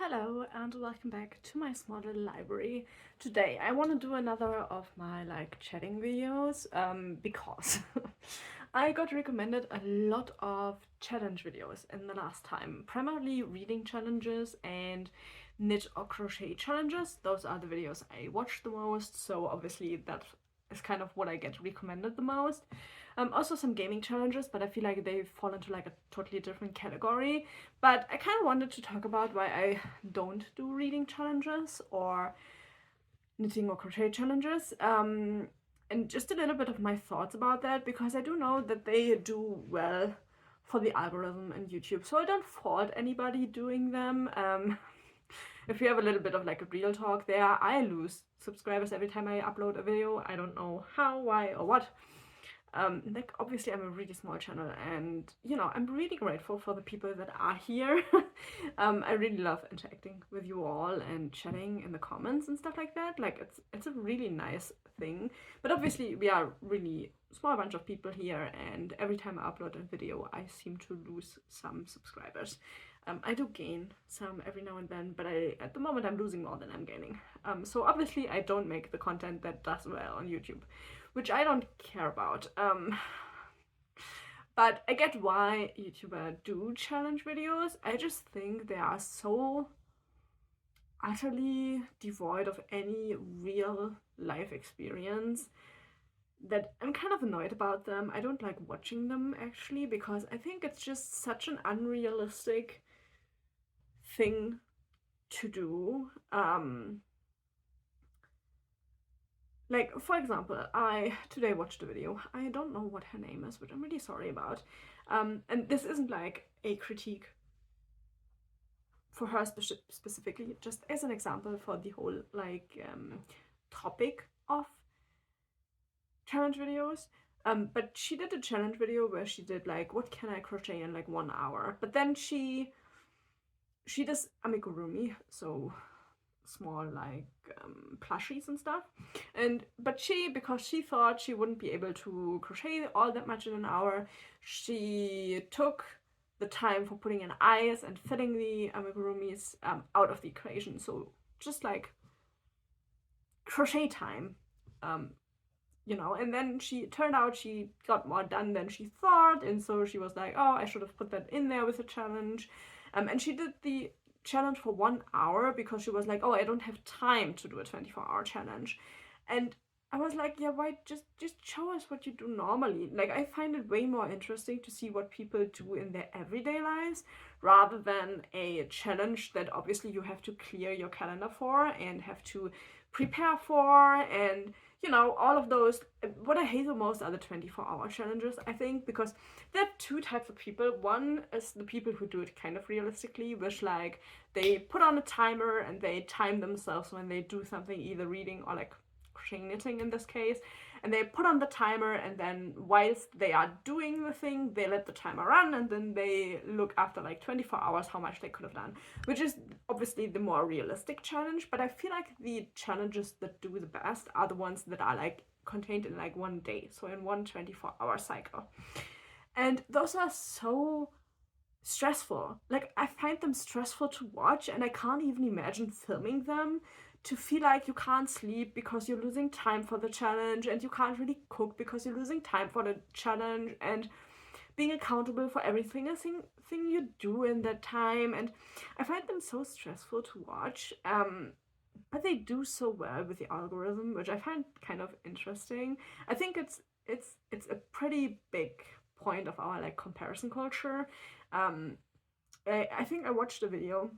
Hello and welcome back to my small little library. Today I want to do another of my chatting videos because I got recommended a lot of challenge videos in the last time, primarily reading challenges and knit or crochet challenges. Those are the videos I watch the most, so obviously that is kind of what I get recommended the most. Also some gaming challenges, but I feel like they fall into a totally different category. But I kind of wanted to talk about why I don't do reading challenges or knitting or crochet challenges. And just a little bit of my thoughts about that, because I do know that they do well for the algorithm and YouTube. So I don't fault anybody doing them. If you have a little bit of a real talk there, I lose subscribers every time I upload a video. I don't know how, why, or what. Obviously I'm a really small channel, and I'm really grateful for the people that are here. I really love interacting with you all and chatting in the comments and stuff like that. It's a really nice thing, but obviously we are really small bunch of people here, and every time I upload a video I seem to lose some subscribers. I do gain some every now and then, but at the moment I'm losing more than I'm gaining. So obviously I don't make the content that does well on YouTube, which I don't care about. But I get why YouTubers do challenge videos. I just think they are so utterly devoid of any real life experience that I'm kind of annoyed about them. I don't like watching them actually, because I think it's just such an unrealistic thing to do. For example, I today watched a video. I don't know what her name is, which I'm really sorry about. And this isn't a critique for her specifically, just as an example for the whole topic of challenge videos. But she did a challenge video where she did what can I crochet in 1 hour. But then she does amigurumi, so small plushies and stuff, but because she thought she wouldn't be able to crochet all that much in an hour, she took the time for putting in eyes and filling the amigurumis out of the equation. So just crochet time, and then turned out she got more done than she thought, and so she was like, oh, I should have put that in there with a challenge. And she did the challenge for 1 hour because she was like, oh, I don't have time to do a 24-hour challenge. And I was like, yeah, why just show us what you do normally. I find it way more interesting to see what people do in their everyday lives rather than a challenge that obviously you have to clear your calendar for and have to prepare for, and all of those. What I hate the most are the 24-hour challenges, I think, because there are two types of people. One is the people who do it kind of realistically, which they put on a timer and they time themselves when they do something, either reading or crocheting, knitting in this case, and they put on the timer, and then whilst they are doing the thing they let the timer run, and then they look after 24 hours how much they could have done, which is obviously the more realistic challenge. But I feel like the challenges that do the best are the ones that are contained in 1 day, so in one 24-hour cycle. And those are so stressful. I find them stressful to watch, and I can't even imagine filming them, to feel like you can't sleep because you're losing time for the challenge, and you can't really cook because you're losing time for the challenge, and being accountable for everything you do in that time. And I find them so stressful to watch. But they do so well with the algorithm, which I find kind of interesting. I think it's a pretty big point of our comparison culture. I think I watched a video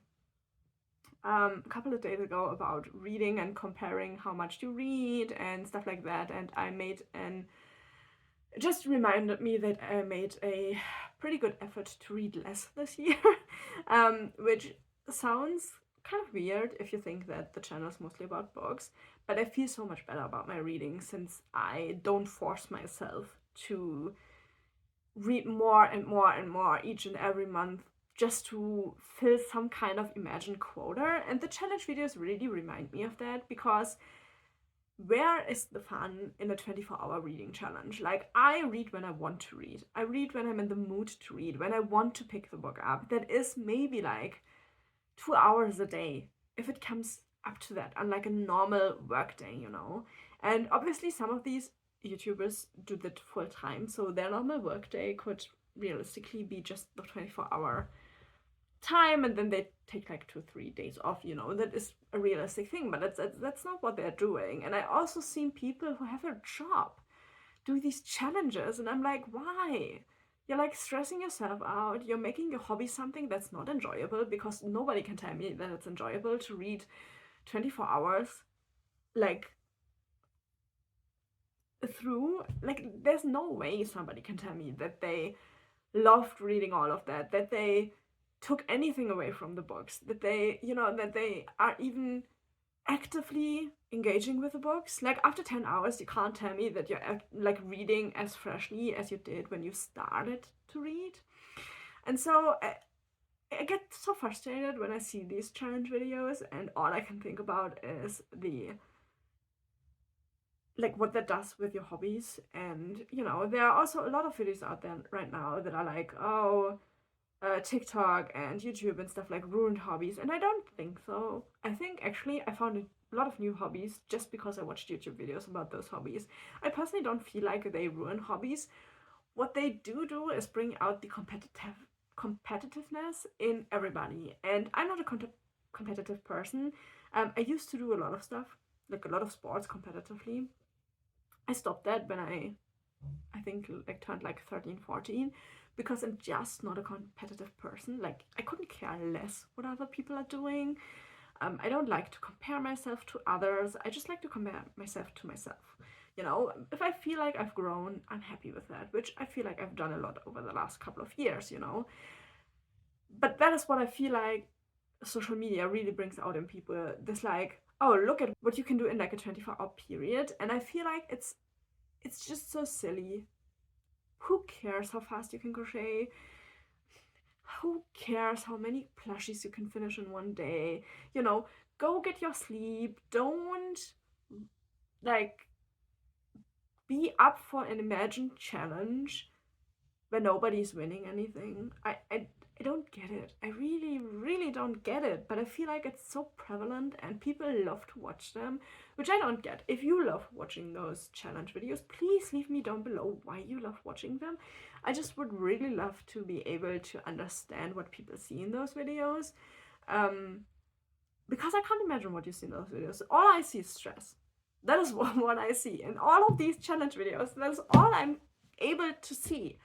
a couple of days ago about reading and comparing how much you read and stuff like that, and it just reminded me that I made a pretty good effort to read less this year, which sounds kind of weird if you think that the channel is mostly about books, but I feel so much better about my reading since I don't force myself to read more and more and more each and every month just to fill some kind of imagined quota. And the challenge videos really remind me of that, because where is the fun in a 24-hour reading challenge? I read when I want to read. I read when I'm in the mood to read, when I want to pick the book up. That is maybe 2 hours a day, if it comes up to that, on like a normal work day, you know. And obviously some of these YouTubers do that full time, so their normal work day could realistically be just the 24-hour time, and then they take like 2-3 days off, you know. That is a realistic thing, but that's not what they're doing. And I also seen people who have a job do these challenges, and I'm like, why? You're like stressing yourself out. You're making your hobby something that's not enjoyable, because nobody can tell me that it's enjoyable to read 24 hours like through. Like, there's no way somebody can tell me that they loved reading all of that, that they took anything away from the books, that they, you know, that they are even actively engaging with the books. Like, after 10 hours, you can't tell me that you're like reading as freshly as you did when you started to read. And so I get so frustrated when I see these challenge videos, and all I can think about is the, like, what that does with your hobbies. And, you know, there are also a lot of videos out there right now that are like, oh, TikTok and YouTube and stuff like ruined hobbies, and I don't think so. I think actually I found a lot of new hobbies just because I watched YouTube videos about those hobbies. I personally don't feel like they ruin hobbies. What they do is bring out the competitiveness in everybody, and I'm not a competitive person. I used to do a lot of stuff, like a lot of sports competitively. I stopped that when I think like turned like 13, 14, because I'm just not a competitive person. Like, I couldn't care less what other people are doing. I don't like to compare myself to others. I just like to compare myself to myself. You know, if I feel like I've grown, I'm happy with that, which I feel like I've done a lot over the last couple of years, you know. But that is what I feel like social media really brings out in people. This like, oh, look at what you can do in like a 24-hour period. And I feel like it's just so silly. Who cares how fast you can crochet? Who cares how many plushies you can finish in one day? You know, go get your sleep. Don't like be up for an imagined challenge where nobody's winning anything. I don't get it. I really, really don't get it. But I feel like it's so prevalent and people love to watch them, which I don't get. If you love watching those challenge videos, please leave me down below why you love watching them. I just would really love to be able to understand what people see in those videos. Because I can't imagine what you see in those videos. All I see is stress. That is what I see. In all of these challenge videos, that is all I'm able to see.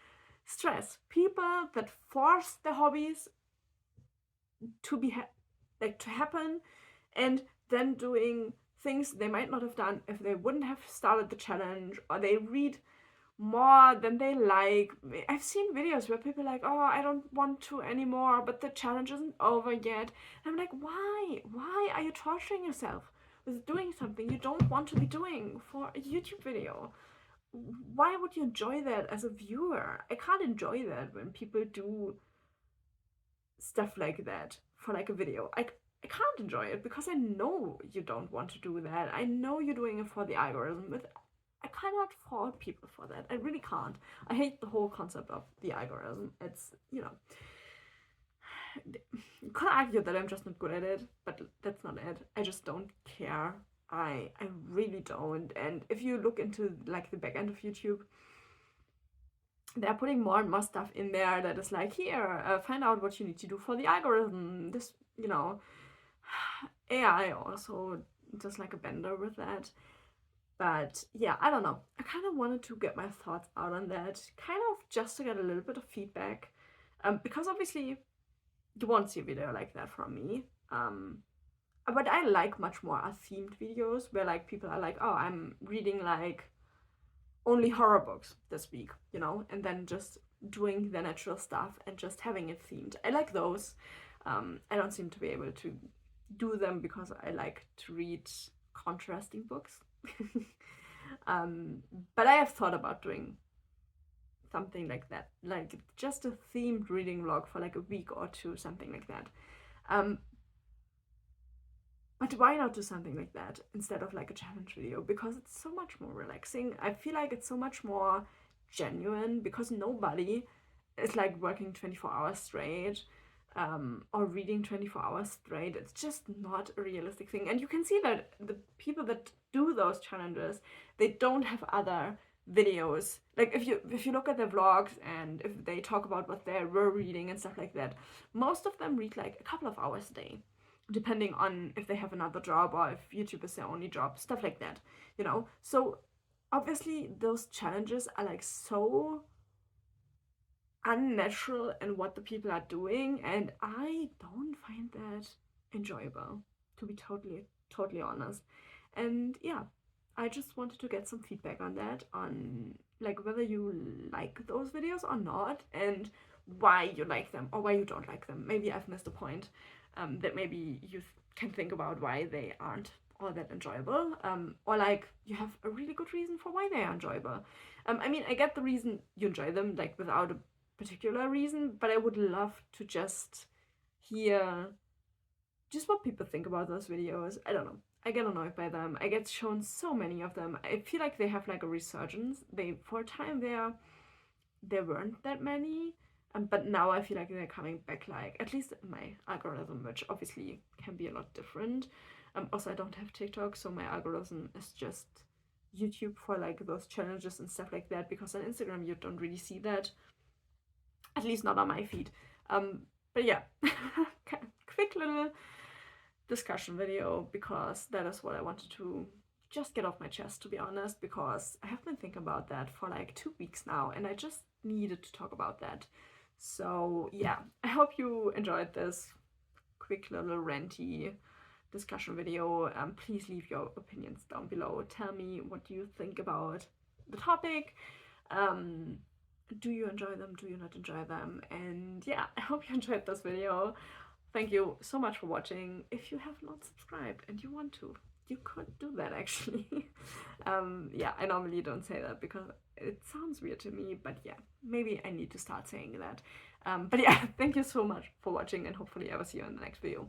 Stress. People that force their hobbies to be to happen, and then doing things they might not have done if they wouldn't have started the challenge, or they read more than they like. I've seen videos where people are like, oh, I don't want to anymore, but the challenge isn't over yet. And I'm like, why are you torturing yourself with doing something you don't want to be doing for a YouTube video? Why would you enjoy that as a viewer? I can't enjoy that when people do stuff like that for like a video. I can't enjoy it because I know you don't want to do that. I know you're doing it for the algorithm, but I cannot fault people for that. I really can't. I hate the whole concept of the algorithm. It's, you know, you could argue that I'm just not good at it, but that's not it. I just don't care. I really don't. And if you look into like the back end of YouTube, they're putting more and more stuff in there that is like, here, find out what you need to do for the algorithm. This, you know, AI also does like a bender with that. But yeah, I don't know. I kind of wanted to get my thoughts out on that, kind of just to get a little bit of feedback. Because obviously you won't see a video like that from me. But I like much more themed videos where like people are like, oh, I'm reading like only horror books this week, you know, and then just doing the natural stuff and just having it themed. I like those. I don't seem to be able to do them because I like to read contrasting books. But I have thought about doing something like that, like just a themed reading vlog for like a week or two, something like that. But why not do something like that instead of like a challenge video? Because it's so much more relaxing. I feel like it's so much more genuine because nobody is like working 24 hours straight. or reading 24 hours straight. It's just not a realistic thing. And you can see that the people that do those challenges, they don't have other videos. Like if you look at their vlogs and if they talk about what they were reading and stuff like that, most of them read like a couple of hours a day, depending on if they have another job or if YouTube is their only job, stuff like that, you know? So obviously those challenges are like so unnatural in what the people are doing, and I don't find that enjoyable, to be totally honest. And yeah, I just wanted to get some feedback on that, on like whether you like those videos or not, and why you like them or why you don't like them. Maybe I've missed a point, that maybe you can think about why they aren't all that enjoyable, or like you have a really good reason for why they are enjoyable. I mean, I get the reason you enjoy them, like without a particular reason, but I would love to just hear just what people think about those videos. I don't know. I get annoyed by them. I get shown so many of them. I feel like they have like a resurgence. They, for a time there weren't that many, but now I feel like they're coming back, like at least in my algorithm, which obviously can be a lot different. Also, I don't have TikTok, so my algorithm is just YouTube for like those challenges and stuff like that, because on Instagram you don't really see that, at least not on my feed. But yeah, quick little discussion video, because that is what I wanted to just get off my chest, to be honest, because I have been thinking about that for like 2 weeks now, and I just needed to talk about that. So yeah, I hope you enjoyed this quick little ranty discussion video. Please leave your opinions down below. Tell me what you think about the topic. Do you enjoy them? Do you not enjoy them? And yeah, I hope you enjoyed this video. Thank you so much for watching. If you have not subscribed and you want to, you could do that actually. Yeah, I normally don't say that because it sounds weird to me, but yeah, maybe I need to start saying that. But yeah, thank you so much for watching, and hopefully I will see you in the next video.